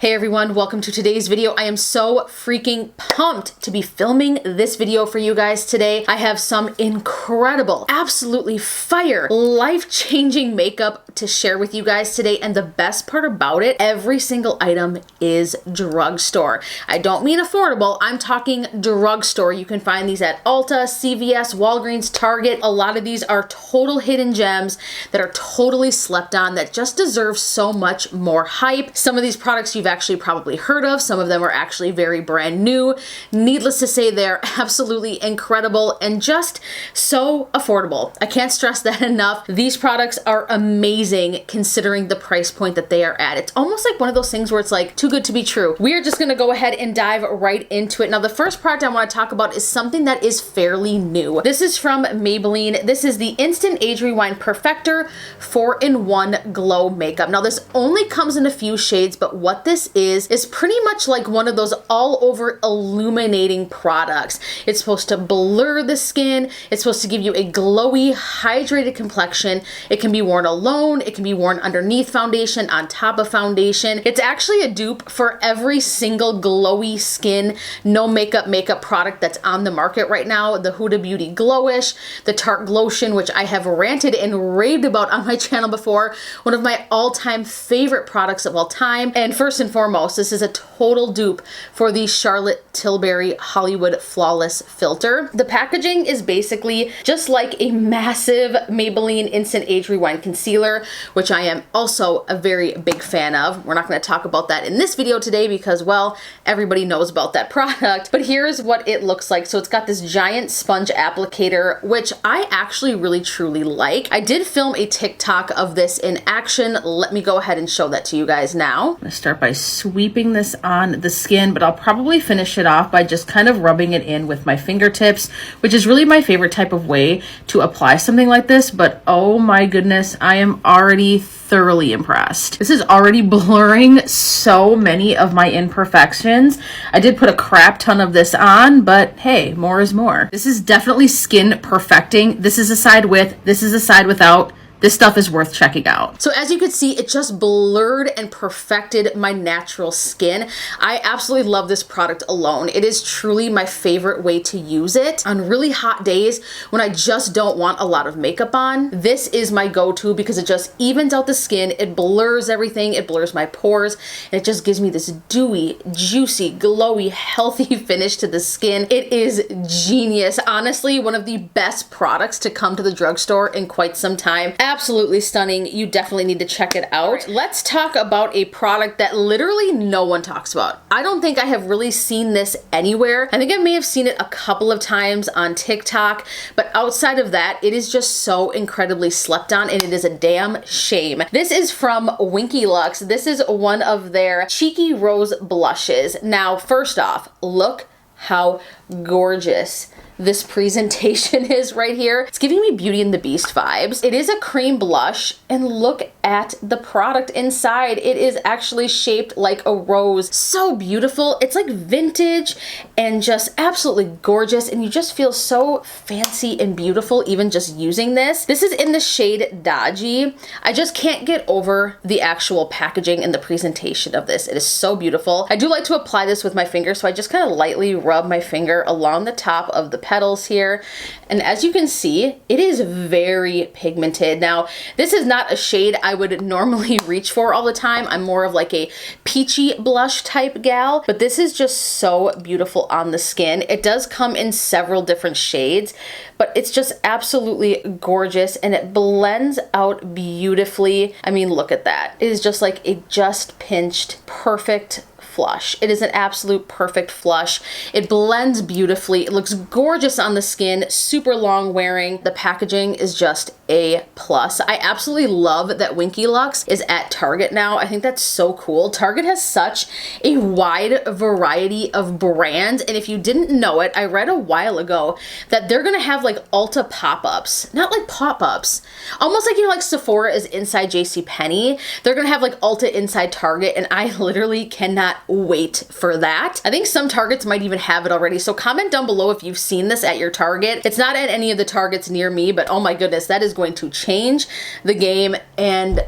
Hey everyone, welcome to today's video. I am so freaking pumped to be filming this video for you guys today. I have some incredible, absolutely fire, life-changing makeup to share with you guys today. And the best part about it, every single item is drugstore. I don't mean affordable, I'm talking drugstore. You can find these at Ulta, CVS, Walgreens, Target. A lot of these are total hidden gems that are totally slept on that just deserve so much more hype. Some of these products you've actually probably heard of. Some of them are actually very brand new. Needless to say, they're absolutely incredible and just so affordable. I can't stress that enough. These products are amazing considering the price point that they are at. It's almost like one of those things where it's like too good to be true. We are just gonna go ahead and dive right into it. Now, the first product I want to talk about is something that is fairly new. This is from Maybelline. This is the Instant Age Rewind Perfector 4-in-1 Glow Makeup. Now, this only comes in a few shades, but what this is pretty much like one of those all over illuminating products. It's supposed to blur the skin. It's supposed to give you a glowy, hydrated complexion. It can be worn alone. It can be worn underneath foundation, on top of foundation. It's actually a dupe for every single glowy skin, no makeup product that's on the market right now. The Huda Beauty Glowish, the Tarte Glotion, which I have ranted and raved about on my channel before. One of my all-time favorite products of all time. And first and foremost, this is a total dupe for the Charlotte Tilbury Hollywood Flawless Filter. The packaging is basically just like a massive Maybelline Instant Age Rewind Concealer, which I am also a very big fan of. We're not going to talk about that in this video today because, well, everybody knows about that product. But here's what it looks like. So it's got this giant sponge applicator, which I actually really truly like. I did film a TikTok of this in action. Let me go ahead and show that to you guys now. I'm going to start by sweeping this on the skin, but I'll probably finish it off by just kind of rubbing it in with my fingertips, which is really my favorite type of way to apply something like this. But oh my goodness, I am already thoroughly impressed. This is already blurring so many of my imperfections. I did put a crap ton of this on, but hey, more is more. This is definitely skin perfecting. This is a side with, this is a side without. This stuff is worth checking out. So as you can see, it just blurred and perfected my natural skin. I absolutely love this product alone. It is truly my favorite way to use it on really hot days when I just don't want a lot of makeup on. This is my go-to because it just evens out the skin. It blurs everything. It blurs my pores. And it just gives me this dewy, juicy, glowy, healthy finish to the skin. It is genius. Honestly, one of the best products to come to the drugstore in quite some time. Absolutely stunning. You definitely need to check it out. Right, let's talk about a product that literally no one talks about. I don't think I have really seen this anywhere. I think I may have seen it a couple of times on TikTok, but outside of that, it is just so incredibly slept on and it is a damn shame. This is from Winky Lux. This is one of their Cheeky Rose blushes. Now, first off, look how gorgeous this presentation is right here. It's giving me Beauty and the Beast vibes. It is a cream blush, and look at the product inside. It is actually shaped like a rose. So beautiful. It's like vintage and just absolutely gorgeous, and you just feel so fancy and beautiful even just using this. This is in the shade Dodgy. I just can't get over the actual packaging and the presentation of this. It is so beautiful. I do like to apply this with my finger, so I just kind of lightly rub my finger along the top of the petals here, and as you can see, it is very pigmented. Now, this is not a shade I would normally reach for all the time. I'm more of like a peachy blush type gal, but this is just so beautiful on the skin. It does come in several different shades, but it's just absolutely gorgeous and it blends out beautifully. I mean, look at that. It is just like a just pinched perfect flush. It is an absolute perfect flush. It blends beautifully. It looks gorgeous on the skin, super long wearing. The packaging is just A+. I absolutely love that Winky Lux is at Target now. I think that's so cool. Target has such a wide variety of brands, and if you didn't know it, I read a while ago that they're gonna have like Ulta pop-ups, not like pop-ups, almost like, you know, like Sephora is inside JCPenney. They're gonna have like Ulta inside Target, and I literally cannot wait for that. I think some Targets might even have it already, so comment down below if you've seen this at your Target. It's not at any of the Targets near me, but oh my goodness, that is going to change the game. And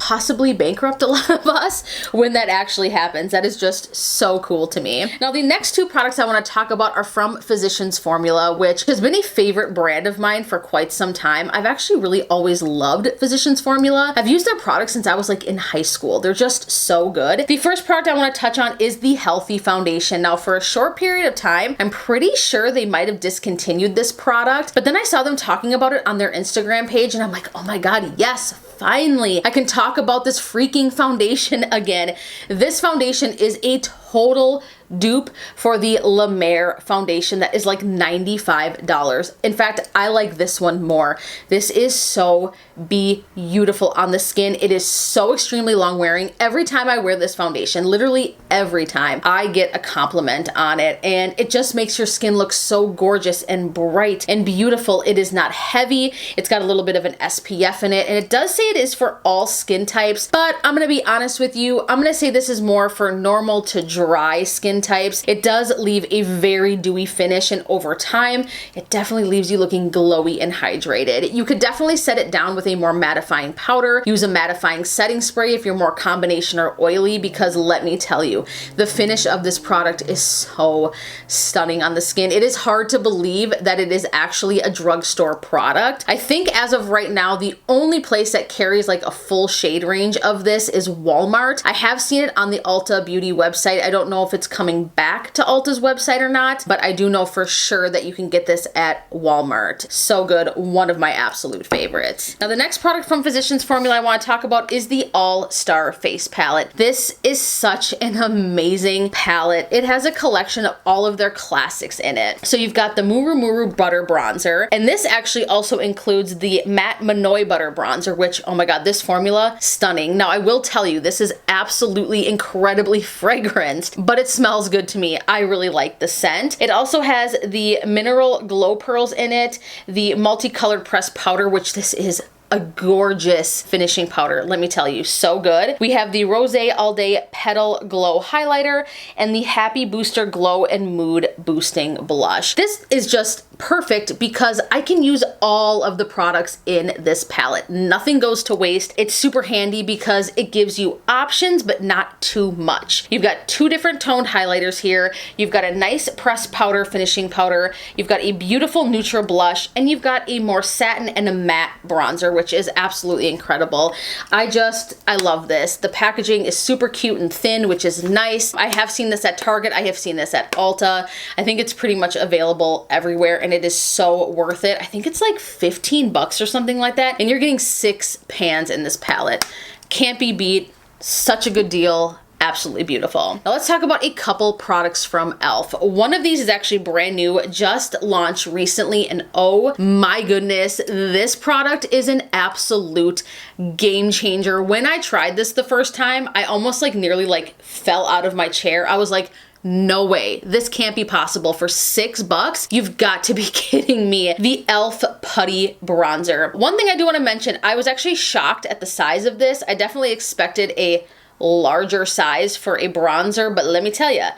possibly bankrupt a lot of us when that actually happens. That is just so cool to me. Now, the next two products I want to talk about are from Physicians Formula, which has been a favorite brand of mine for quite some time. I've actually really always loved Physicians Formula. I've used their products since I was like in high school. They're just so good. The first product I want to touch on is the Healthy Foundation. Now, for a short period of time, I'm pretty sure they might have discontinued this product, but then I saw them talking about it on their Instagram page and I'm like, oh my God, yes, finally, I can talk about this freaking foundation again. This foundation is a total dupe for the La Mer foundation that is like $95. In fact, I like this one more. This is so beautiful on the skin. It is so extremely long wearing. Every time I wear this foundation, literally every time, I get a compliment on it, and it just makes your skin look so gorgeous and bright and beautiful. It is not heavy. It's got a little bit of an SPF in it, and it does say it is for all skin types, but I'm gonna be honest with you. I'm gonna say this is more for normal to dry skin types. It does leave a very dewy finish, and over time, it definitely leaves you looking glowy and hydrated. You could definitely set it down with a more mattifying powder. Use a mattifying setting spray if you're more combination or oily, because let me tell you, the finish of this product is so stunning on the skin. It is hard to believe that it is actually a drugstore product. I think as of right now, the only place that carries like a full shade range of this is Walmart. I have seen it on the Ulta Beauty website. I don't know if it's coming back to Ulta's website or not, but I do know for sure that you can get this at Walmart. So good, one of my absolute favorites. Now, the next product from Physicians Formula I want to talk about is the All Star Face Palette. This is such an amazing palette. It has a collection of all of their classics in it. So you've got the Muru Muru Butter Bronzer, and this actually also includes the Matte Manoi Butter Bronzer, which, oh my God, this formula, stunning. Now, I will tell you, this is absolutely incredibly fragrant, but it smells good to me. I really like the scent. It also has the Mineral Glow Pearls in it, the Multicolored Pressed Powder, which this is a gorgeous finishing powder, let me tell you, so good. We have the Rose All Day Petal Glow Highlighter and the Happy Booster Glow and Mood Boosting Blush. This is just perfect because I can use all of the products in this palette. Nothing goes to waste. It's super handy because it gives you options, but not too much. You've got two different toned highlighters here. You've got a nice pressed powder, finishing powder. You've got a beautiful neutral blush, and you've got a more satin and a matte bronzer, which is absolutely incredible. I love this. The packaging is super cute and thin, which is nice. I have seen this at Target. I have seen this at Ulta. I think it's pretty much available everywhere, and it is so worth it. I think it's like 15 bucks or something like that, and you're getting 6 pans in this palette. Can't be beat. Such a good deal. Absolutely beautiful. Now let's talk about a couple products from e.l.f. One of these is actually brand new, just launched recently, and oh my goodness, this product is an absolute game changer. When I tried this the first time, I almost nearly fell out of my chair. I was like, no way, this can't be possible for $6. You've got to be kidding me. The e.l.f. Putty Bronzer. One thing I do want to mention, I was actually shocked at the size of this. I definitely expected a larger size for a bronzer, but let me tell you,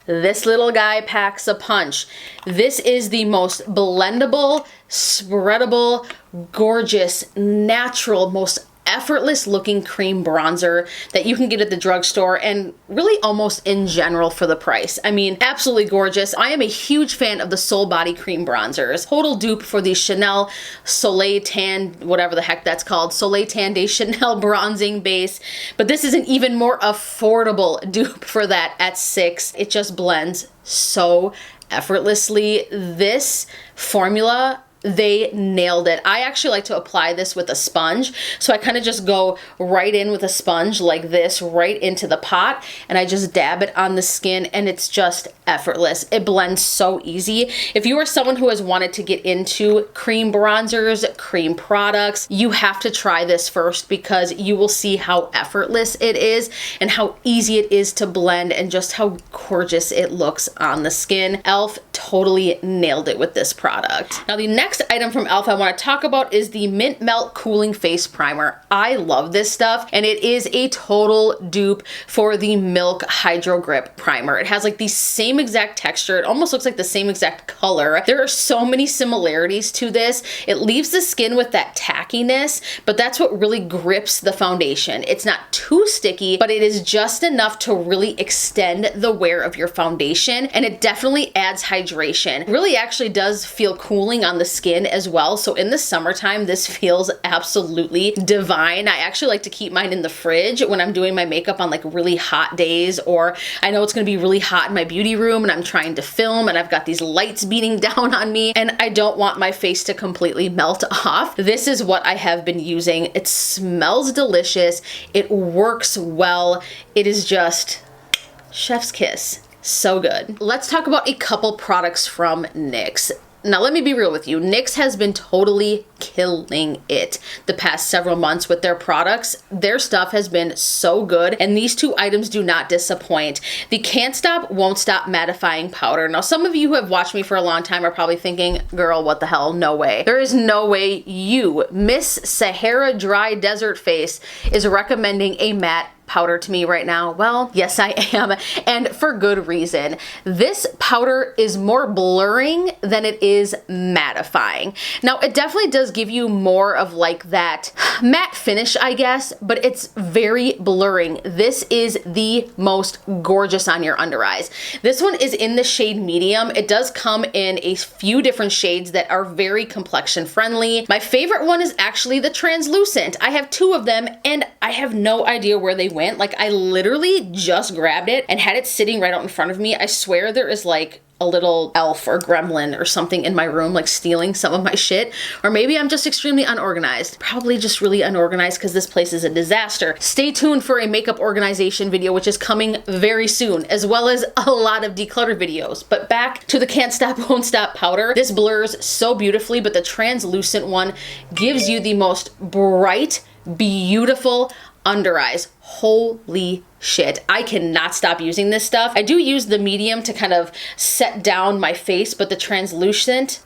this little guy packs a punch. This is the most blendable, spreadable, gorgeous, natural, most effortless looking cream bronzer that you can get at the drugstore, and really almost in general for the price. I mean, absolutely gorgeous. I am a huge fan of the Soul Body cream bronzers. Total dupe for the Chanel Soleil Tan, whatever the heck that's called, Soleil Tan de Chanel bronzing base, but this is an even more affordable dupe for that at $6. It just blends so effortlessly. This formula, they nailed it. I actually like to apply this with a sponge. So I kind of just go right in with a sponge like this, right into the pot, and I just dab it on the skin, and it's just effortless. It blends so easy. If you are someone who has wanted to get into cream bronzers, cream products, you have to try this first, because you will see how effortless it is and how easy it is to blend and just how gorgeous it looks on the skin. e.l.f. totally nailed it with this product. Now the next next item from e.l.f. I want to talk about is the Mint Melt Cooling Face Primer. I love this stuff, and it is a total dupe for the Milk Hydro Grip Primer. It has like the same exact texture. It almost looks like the same exact color. There are so many similarities to this. It leaves the skin with that tackiness, but that's what really grips the foundation. It's not too sticky, but it is just enough to really extend the wear of your foundation, and it definitely adds hydration. Really actually does feel cooling on the skin as well. So in the summertime, this feels absolutely divine. I actually like to keep mine in the fridge when I'm doing my makeup on like really hot days, or I know it's gonna be really hot in my beauty room and I'm trying to film and I've got these lights beating down on me and I don't want my face to completely melt off. This is what I have been using. It smells delicious. It works well. It is just chef's kiss. So good. Let's talk about a couple products from NYX. Now, let me be real with you. NYX has been totally killing it the past several months with their products. Their stuff has been so good, and these two items do not disappoint. The Can't Stop, Won't Stop Mattifying Powder. Now, some of you who have watched me for a long time are probably thinking, girl, what the hell? No way. There is no way you, Miss Sahara Dry Desert Face, is recommending a matte powder to me right now. Well, yes, I am, and for good reason. This powder is more blurring than it is mattifying. Now, it definitely does give you more of like that matte finish, I guess, but it's very blurring. This is the most gorgeous on your under eyes. This one is in the shade medium. It does come in a few different shades that are very complexion friendly. My favorite one is actually the translucent. I have two of them, and I have no idea where they went. Like, I literally just grabbed it and had it sitting right out in front of me. I swear there is like a little elf or gremlin or something in my room, like stealing some of my shit. Or maybe I'm just extremely unorganized. Probably just really unorganized because this place is a disaster. Stay tuned for a makeup organization video, which is coming very soon, as well as a lot of declutter videos. But back to the Can't Stop, Won't Stop powder. This blurs so beautifully, but the translucent one gives you the most bright, beautiful under eyes. Holy shit. I cannot stop using this stuff. I do use the medium to kind of set down my face, but the translucent,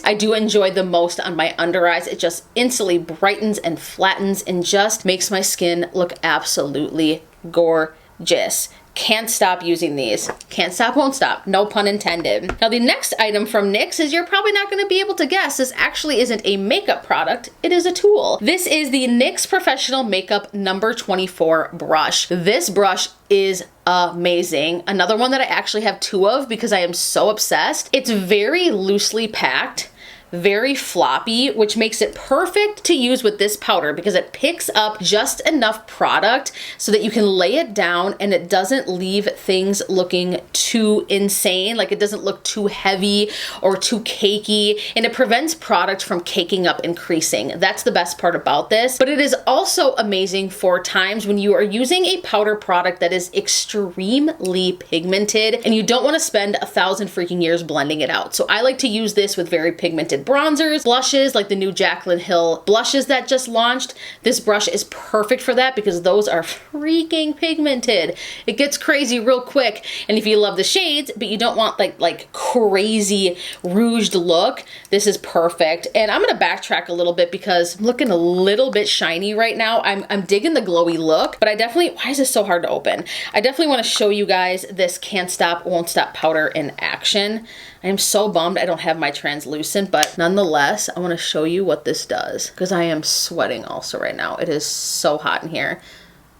I do enjoy the most on my under eyes. It just instantly brightens and flattens and just makes my skin look absolutely gorgeous. Can't stop using these. Can't stop, won't stop. No pun intended. Now, the next item from NYX is you're probably not going to be able to guess. This actually isn't a makeup product. It is a tool. This is the NYX Professional Makeup number 24 brush. This brush is amazing. Another one that I actually have two of because I am so obsessed. It's very loosely packed, very floppy, which makes it perfect to use with this powder because it picks up just enough product so that you can lay it down and it doesn't leave things looking too insane. Like, it doesn't look too heavy or too cakey, and it prevents product from caking up and creasing. That's the best part about this. But it is also amazing for times when you are using a powder product that is extremely pigmented and you don't want to spend 1,000 freaking years blending it out. So I like to use this with very pigmented bronzers, blushes, like the new Jaclyn Hill blushes that just launched. This brush is perfect for that because those are freaking pigmented. It gets crazy real quick. And if you love the shades, but you don't want like crazy rouged look, this is perfect. And I'm gonna backtrack a little bit because I'm looking a little bit shiny right now. I'm digging the glowy look, but I definitely, why is this so hard to open? I definitely want to show you guys this Can't Stop, Won't Stop powder in action. I am so bummed I don't have my translucent, but nonetheless, I want to show you what this does because I am sweating also right now. It is so hot in here.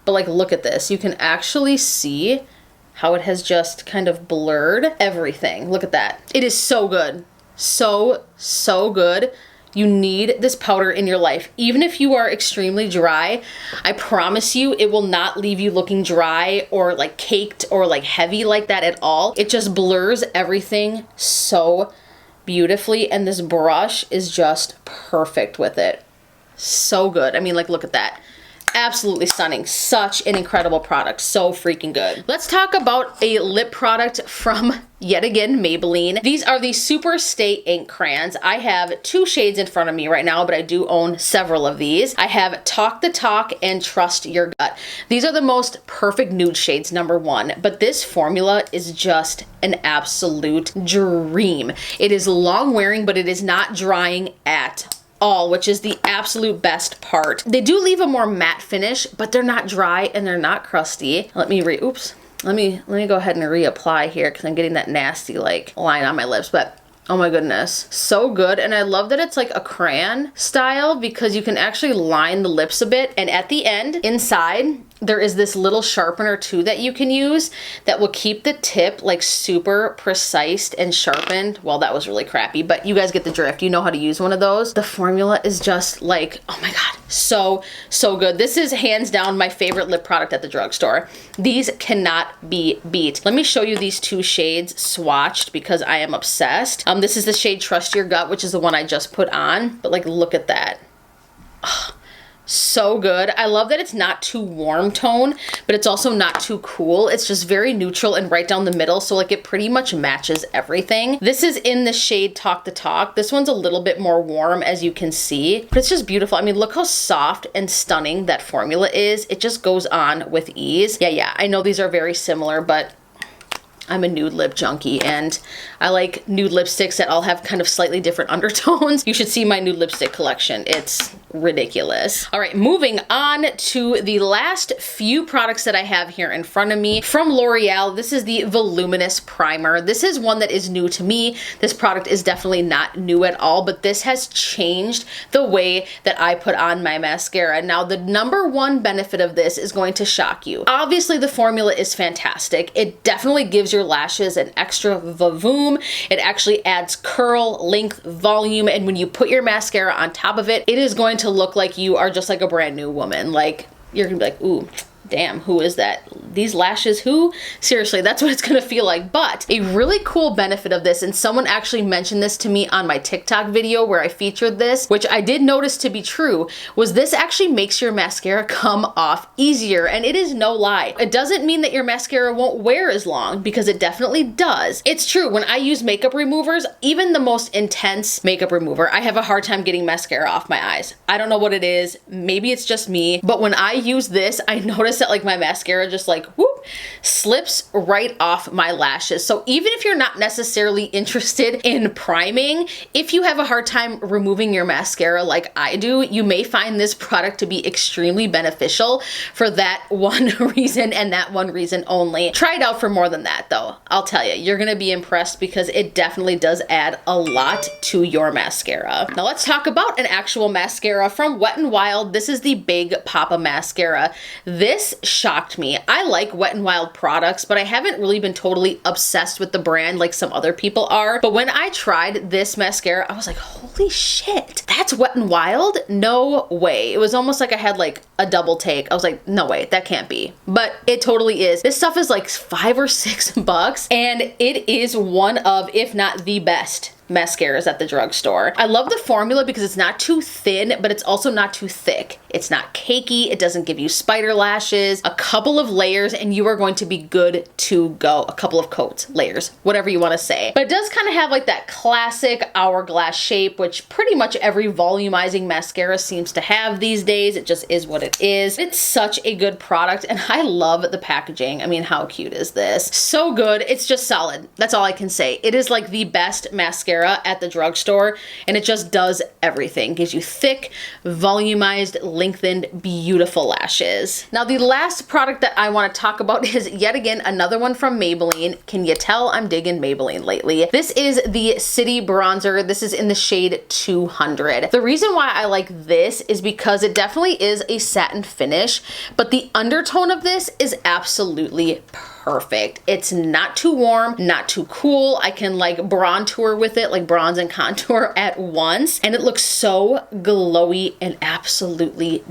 But like, look at this. You can actually see how it has just kind of blurred everything. Look at that. It is so good. So good. You need this powder in your life. Even if you are extremely dry, I promise you it will not leave you looking dry or like caked or like heavy like that at all. It just blurs everything so beautifully, and this brush is just perfect with it. So good. I mean, like, look at that. Absolutely stunning. Such an incredible product. So freaking good. Let's talk about a lip product from yet again Maybelline. These are the Super Stay Ink crayons. I have 2 shades in front of me right now, but I do own several of these. I have Talk the Talk and Trust Your Gut. These are the most perfect nude shades, number 1, but this formula is just an absolute dream. It is long wearing, but it is not drying at all, which is the absolute best part. They do leave a more matte finish, but they're not dry and they're not crusty. Let me go ahead and reapply here because I'm getting that nasty like line on my lips, but oh my goodness, so good. And I love that it's like a crayon style because you can actually line the lips a bit. And at the end, inside, there is this little sharpener too that you can use that will keep the tip like super precise and sharpened. Well, that was really crappy, but you guys get the drift. You know how to use one of those. The formula is just like, oh my God, so good. This is hands down my favorite lip product at the drugstore. These cannot be beat. Let me show you these 2 shades swatched because I am obsessed. This is the shade Trust Your Gut, which is the one I just put on, but like, look at that. Oh, so good. I love that it's not too warm tone, but it's also not too cool. It's just very neutral and right down the middle. So like it pretty much matches everything. This is in the shade Talk the Talk. This one's a little bit more warm as you can see, but it's just beautiful. I mean, look how soft and stunning that formula is. It just goes on with ease. Yeah, I know these are very similar, but I'm a nude lip junkie and I like nude lipsticks that all have kind of slightly different undertones. You should see my nude lipstick collection. It's ridiculous. All right, moving on to the last few products that I have here in front of me from L'Oreal. This is the Voluminous Primer. This is one that is new to me. This product is definitely not new at all, but this has changed the way that I put on my mascara. Now, the number 1 benefit of this is going to shock you. Obviously, the formula is fantastic. It definitely gives your lashes an extra vavoom. It actually adds curl, length, volume, and when you put your mascara on top of it, it is going to look like you are just like a brand new woman. Like, you're gonna be like, ooh, damn, who is that? These lashes, who? Seriously, that's what it's gonna feel like. But a really cool benefit of this, and someone actually mentioned this to me on my TikTok video where I featured this, which I did notice to be true, was this actually makes your mascara come off easier. And it is no lie. It doesn't mean that your mascara won't wear as long, because it definitely does. It's true, when I use makeup removers, even the most intense makeup remover, I have a hard time getting mascara off my eyes. I don't know what it is. Maybe it's just me, but when I use this, I notice that like my mascara just like whoop slips right off my lashes. So even if you're not necessarily interested in priming, if you have a hard time removing your mascara like I do, you may find this product to be extremely beneficial for that one reason and that one reason only. Try it out for more than that though. I'll tell you, you're gonna be impressed because it definitely does add a lot to your mascara. Now let's talk about an actual mascara from Wet n Wild. This is the Big Papa Mascara. This shocked me. I like Wet n Wild products, but I haven't really been totally obsessed with the brand like some other people are. But when I tried this mascara, I was like, holy shit, that's Wet n Wild? No way. It was almost like I had like a double take. I was like, no way, that can't be. But it totally is. This stuff is like $5 or $6 and it is one of, if not the best mascaras at the drugstore. I love the formula because it's not too thin, but it's also not too thick. It's not cakey. It doesn't give you spider lashes. A couple of layers and you are going to be good to go. A couple of coats, layers, whatever you want to say. But it does kind of have like that classic hourglass shape, which pretty much every volumizing mascara seems to have these days. It just is what it is. It's such a good product and I love the packaging. I mean, how cute is this? So good. It's just solid. That's all I can say. It is like the best mascara at the drugstore and it just does everything. Gives you thick, volumized, lengthened, beautiful lashes. Now the last product that I want to talk about is yet again another one from Maybelline. Can you tell I'm digging Maybelline lately? This is the City Bronzer. This is in the shade 200. The reason why I like this is because it definitely is a satin finish, but the undertone of this is absolutely perfect. It's not too warm, not too cool. I can like bronzer with it, like bronze and contour at once. And it looks so glowy and absolutely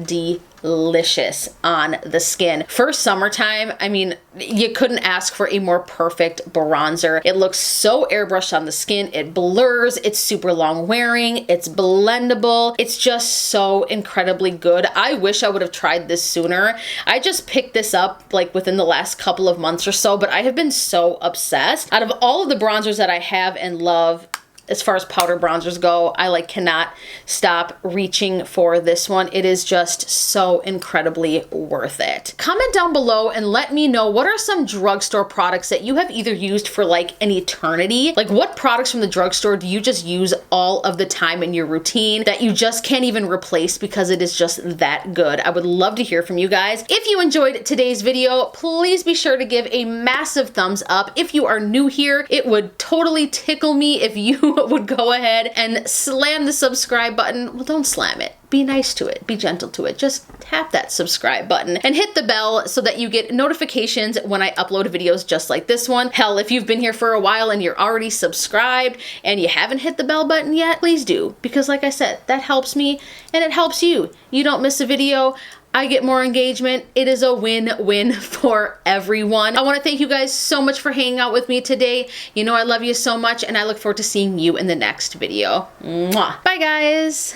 delicious on the skin. For summertime, I mean, you couldn't ask for a more perfect bronzer. It looks so airbrushed on the skin. It blurs. It's super long wearing. It's blendable. It's just so incredibly good. I wish I would have tried this sooner. I just picked this up like within the last couple of months or so, but I have been so obsessed. Out of all of the bronzers that I have and love, as far as powder bronzers go, I like cannot stop reaching for this one. It is just so incredibly worth it. Comment down below and let me know what are some drugstore products that you have either used for like an eternity. Like what products from the drugstore do you just use all of the time in your routine that you just can't even replace because it is just that good? I would love to hear from you guys. If you enjoyed today's video, please be sure to give a massive thumbs up. If you are new here, it would totally tickle me if you would go ahead and slam the subscribe button. Well, don't slam it. Be nice to it. Be gentle to it. Just tap that subscribe button and hit the bell so that you get notifications when I upload videos just like this one. Hell, if you've been here for a while and you're already subscribed and you haven't hit the bell button yet, please do. Because like I said, that helps me and it helps you. You don't miss a video. I get more engagement. It is a win-win for everyone. I want to thank you guys so much for hanging out with me today. You know I love you so much and I look forward to seeing you in the next video. Mwah. Bye guys.